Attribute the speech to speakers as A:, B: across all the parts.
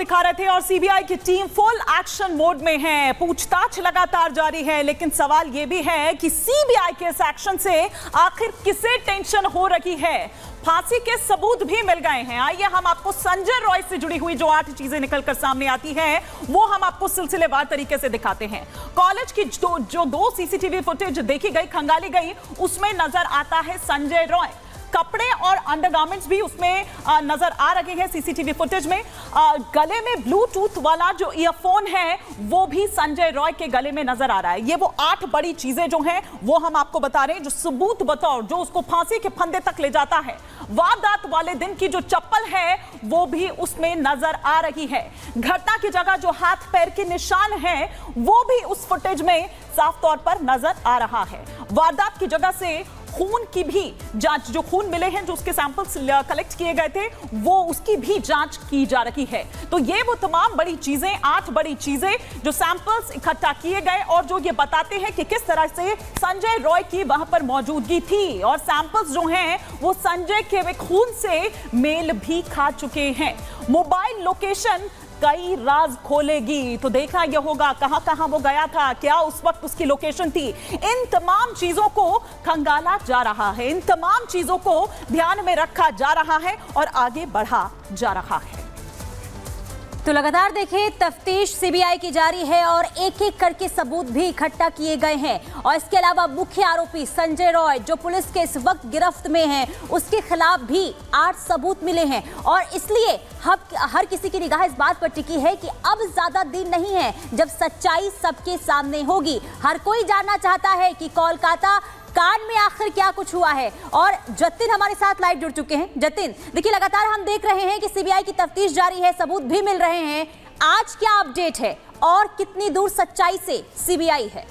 A: दिखा रहे थे और सीबीआई की टीम फुल एक्शन मोड में है। पूछताछ लगातार जारी है, लेकिन सवाल यह भी है कि सीबीआई के इस एक्शन से आखिर किसे टेंशन हो रही है। फांसी के सबूत भी मिल गए हैं। आइए हम आपको संजय रॉय से जुड़ी हुई जो 8 चीजें निकलकर सामने आती हैं वो हम आपको सिलसिलेवार तरीके से दिखाते हैं। कॉलेज की जो 2 सीसीटीवी फुटेज देखी गई, खंगाली गई, उसमें नजर आता है संजय रॉय। कपड़े और अंडरगारमेंट्स भी उसमें नजर आ रहे हैं सीसीटीवी फुटेज में। गले में ब्लूटूथ वाला जो ईयरफोन है वो भी संजय रॉय के गले में नजर आ रहा है। ये वो 8 बड़ी चीजें जो हैं वो हम आपको बता रहे हैं, जो सबूत बतौर जो उसको फांसी के फंदे तक ले जाता है। वारदात वाले दिन की जो चप्पल है वो भी उसमें नजर आ रही है। घटना की जगह जो हाथ पैर के निशान है वो भी उस फुटेज में साफ तौर पर नजर आ रहा है। वारदात की जगह से खून की भी जांच, जो खून मिले हैं, जो उसके सैंपल्स कलेक्ट किए गए थे, वो उसकी भी जांच की जा रही है। तो ये वो तमाम बड़ी चीजें, 8 बड़ी चीजें जो सैंपल्स इकट्ठा किए गए और जो ये बताते हैं कि किस तरह से संजय रॉय की वहां पर मौजूदगी थी। और सैंपल्स जो हैं वो संजय के खून से मेल भी खा चुके हैं। मोबाइल लोकेशन कई राज खोलेगी। तो देखना यह होगा कहां कहां वो गया था, क्या उस वक्त उसकी लोकेशन थी। इन तमाम चीजों को खंगाला जा रहा है, इन तमाम चीजों को ध्यान में रखा जा रहा है और आगे बढ़ा जा रहा है।
B: तो लगातार देखिए, तफ्तीश सीबीआई की जारी है और एक एक करके सबूत भी इकट्ठा किए गए हैं। और इसके अलावा मुख्य आरोपी संजय रॉय जो पुलिस के इस वक्त गिरफ्त में है, उसके खिलाफ भी 8 सबूत मिले हैं। और इसलिए हर किसी की निगाह इस बात पर टिकी है कि अब ज्यादा दिन नहीं है जब सच्चाई सबके सामने होगी। हर कोई जानना चाहता है कि कोलकाता कांड में आखिर क्या कुछ हुआ है। और जतिन हमारे साथ लाइव जुड़ चुके हैं। जतिन, देखिए लगातार हम देख रहे हैं कि सीबीआई की तफ्तीश जारी है, सबूत भी मिल रहे हैं। आज क्या अपडेट है और कितनी दूर सच्चाई से सीबीआई है?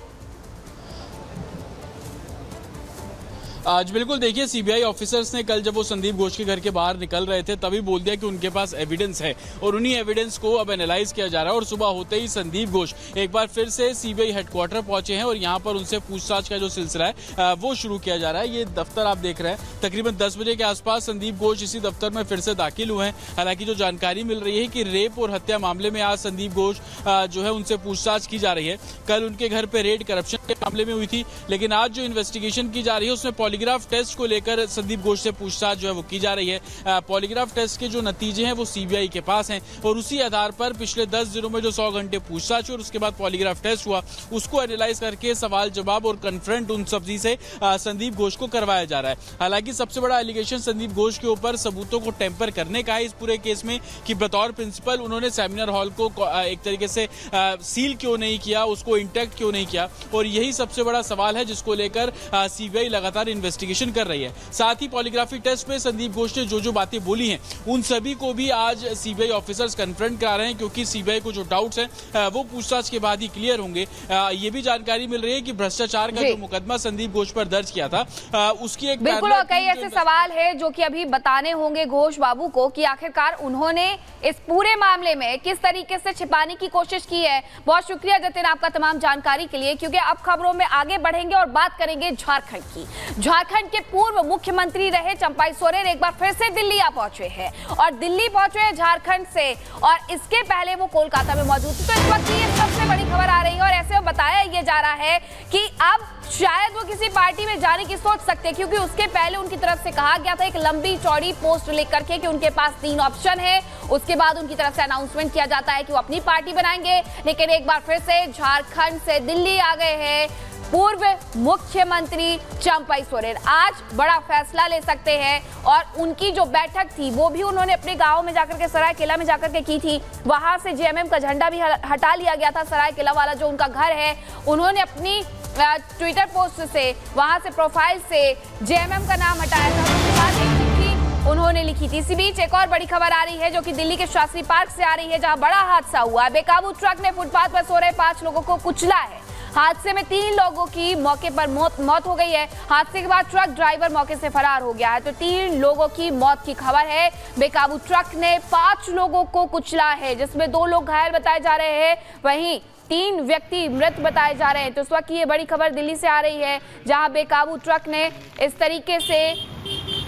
C: आज बिल्कुल देखिए, सीबीआई ऑफिसर्स ने कल जब वो संदीप घोष के घर के बाहर निकल रहे थे तभी बोल दिया कि उनके पास एविडेंस है और उन्हीं एविडेंस को अब एनालाइज किया जा रहा है। और सुबह होते ही संदीप घोष एक बार फिर से सीबीआई हेडक्वार्टर पहुंचे हैं और यहां पर उनसे पूछताछ का जो सिलसिला है वो शुरू किया जा रहा है। ये दफ्तर आप देख रहे हैं, तकरीबन 10 बजे के आसपास संदीप घोष इसी दफ्तर में फिर से दाखिल हुए हैं। हालांकि जो जानकारी मिल रही है कि रेप और हत्या मामले में आज संदीप घोष जो है उनसे पूछताछ की जा रही है। कल उनके घर पर रेड करप्शन के मामले में हुई थी, लेकिन आज जो इन्वेस्टिगेशन की जा रही है उसमें पॉलीग्राफ टेस्ट को लेकर संदीप घोष से पूछताछ जो है वो की जा रही है। पॉलीग्राफ टेस्ट के जो नतीजे हैं वो सीबीआई के पास हैं और उसी आधार पर पिछले 10 दिनों में जो 100 घंटे पूछताछ और उसके बाद पॉलीग्राफ टेस्ट हुआ उसको एनालाइज करके सवाल जवाब और कन्फ्रंट उन सब्जी से संदीप घोष को करवाया जा रहा है। हालांकि सबसे बड़ा एलिगेशन संदीप घोष के ऊपर सबूतों को टेम्पर करने का है इस पूरे केस में, कि बतौर प्रिंसिपल उन्होंने सेमिनार हॉल को एक तरीके से सील क्यों नहीं किया, उसको इंटैक्ट क्यों नहीं किया। और यही सबसे बड़ा सवाल है जिसको लेकर सीबीआई लगातार इन्वेस्टिगेशन कर रही है। साथ ही पॉलीग्राफी टेस्ट में संदीप घोष ने जो बातें बोली हैं उन सभी को भी आज सीबीआई ऑफिसर्स कन्फ्रंट करा रहे हैं, क्योंकि सीबीआई को जो डाउट्स हैं वो पूछताछ के बाद ही क्लियर होंगे। ये भी जानकारी मिल रही है कि भ्रष्टाचार का जो मुकदमा संदीप घोष पर दर्ज किया था उसकी एक
D: बिल्कुल कई ऐसे सवाल है जो कि अभी बताने होंगे घोष बाबू को कि आखिरकार उन्होंने इस पूरे मामले में किस तरीके से छिपाने की कोशिश की है। बहुत शुक्रिया जतिन आपका तमाम जानकारी के लिए, क्योंकि अब खबरों में आगे बढ़ेंगे और बात करेंगे झारखंड की। झारखंड के पूर्व मुख्यमंत्री रहे चंपाई सोरेन एक बार फिर से दिल्ली आ पहुंचे हैं और दिल्ली पहुंचे हैं झारखंड से, और इसके पहले वो कोलकाता में मौजूद थे। तो इस वक्त ये सबसे बड़ी खबर आ रही है और ऐसे में बताया ये जा रहा है कि अब शायद वो किसी पार्टी में जाने की सोच सकते हैं, क्योंकि उसके पहले उनकी तरफ से कहा गया था एक लंबी चौड़ी पोस्ट लेकर के कि उनके पास 3 ऑप्शन है। उसके बाद उनकी तरफ से अनाउंसमेंट किया जाता है कि वो अपनी पार्टी बनाएंगे। लेकिन एक बार फिर से झारखंड से दिल्ली आ गए हैं पूर्व मुख्यमंत्री चंपाई सोरेन। आज बड़ा फैसला ले सकते हैं और उनकी जो बैठक थी वो भी उन्होंने अपने गांव में जाकर के, सरायकेला में जाकर के की थी। वहां से जेएमएम का झंडा भी हटा लिया गया था। सरायकेला वाला जो उनका घर है, उन्होंने अपनी ट्विटर पोस्ट से, वहां से प्रोफाइल से जेएमएम का नाम हटाया था। उसके बाद एक चिट्ठी उन्होंने लिखी थी। इसी बीच एक और बड़ी खबर आ रही है जो कि दिल्ली के शास्त्री पार्क से आ रही है, जहां बड़ा हादसा हुआ है। बेकाबू ट्रक ने फुटपाथ पर सो रहे 5 लोगों को कुचला है। हादसे में 3 लोगों की मौके पर मौत हो गई है। हादसे के बाद ट्रक ड्राइवर मौके से फरार हो गया है। तो 3 लोगों की मौत की खबर है। बेकाबू ट्रक ने 5 लोगों को कुचला है, जिसमें 2 लोग घायल बताए जा रहे हैं, वहीं 3 व्यक्ति मृत बताए जा रहे हैं। तो इस वक्त ये बड़ी खबर दिल्ली से आ रही है, जहां बेकाबू ट्रक ने इस तरीके से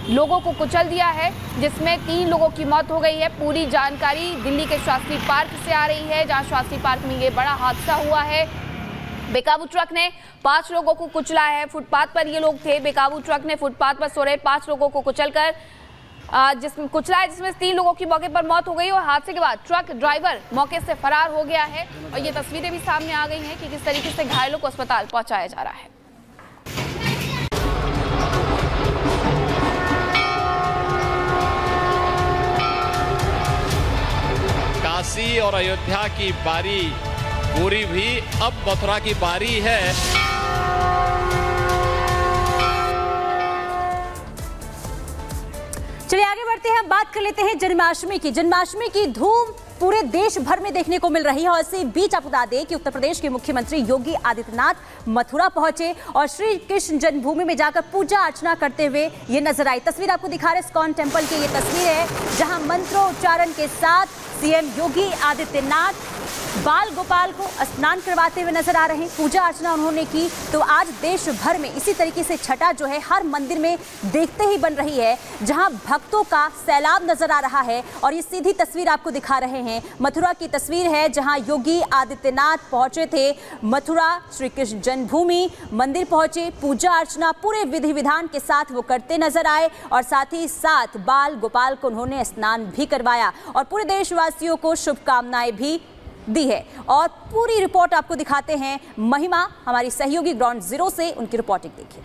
D: लोगों को कुचल दिया है, जिसमें 3 लोगों की मौत हो गई है। पूरी जानकारी दिल्ली के शास्त्री पार्क से आ रही है, जहां शास्त्री पार्क में ये बड़ा हादसा हुआ है। बेकाबू ट्रक ने 5 लोगों को कुचला है। फुटपाथ पर ये लोग थे। बेकाबू ट्रक ने फुटपाथ पर सो रहे 5 लोगों को कुचलकर जिसमें 3 लोगों की मौके पर मौत हो गई और हादसे के बाद ट्रक ड्राइवर मौके से फरार हो गया है। और ये तस्वीरें भी सामने आ गई हैं कि किस तरीके से घायलों को अस्पताल पहुंचाया जा रहा है।
E: काशी और अयोध्या की बारी पूरी भी, अब मथुरा की बारी है।
B: चलिए आगे बढ़ते हैं, बात कर लेते हैं जन्माष्टमी की। जन्माष्टमी की धूम पूरे देश भर में देखने को मिल रही है और इसी बीच आपको बता दें कि उत्तर प्रदेश के मुख्यमंत्री योगी आदित्यनाथ मथुरा पहुंचे और श्री कृष्ण जन्मभूमि में जाकर पूजा अर्चना करते हुए ये नजर आई। तस्वीर आपको दिखा रहे इस्कॉन टेम्पल की ये तस्वीर है, जहां मंत्रोच्चारण के साथ सीएम योगी आदित्यनाथ बाल गोपाल को स्नान करवाते हुए नजर आ रहे हैं। पूजा अर्चना उन्होंने की। तो आज देश भर में इसी तरीके से छठा जो है हर मंदिर में देखते ही बन रही है, जहां भक्तों का सैलाब नजर आ रहा है। और ये सीधी तस्वीर आपको दिखा रहे हैं, मथुरा की तस्वीर है, जहां योगी आदित्यनाथ पहुंचे थे मथुरा श्री कृष्ण जन्मभूमि मंदिर पहुंचे। पूजा अर्चना पूरे विधि विधान के साथ वो करते नजर आए और साथ ही साथ बाल गोपाल को उन्होंने स्नान भी करवाया और पूरे देशवासियों को शुभकामनाएं भी दी है। और पूरी रिपोर्ट आपको दिखाते हैं, महिमा हमारी सहयोगी ग्राउंड जीरो से, उनकी रिपोर्टिंग देखिए।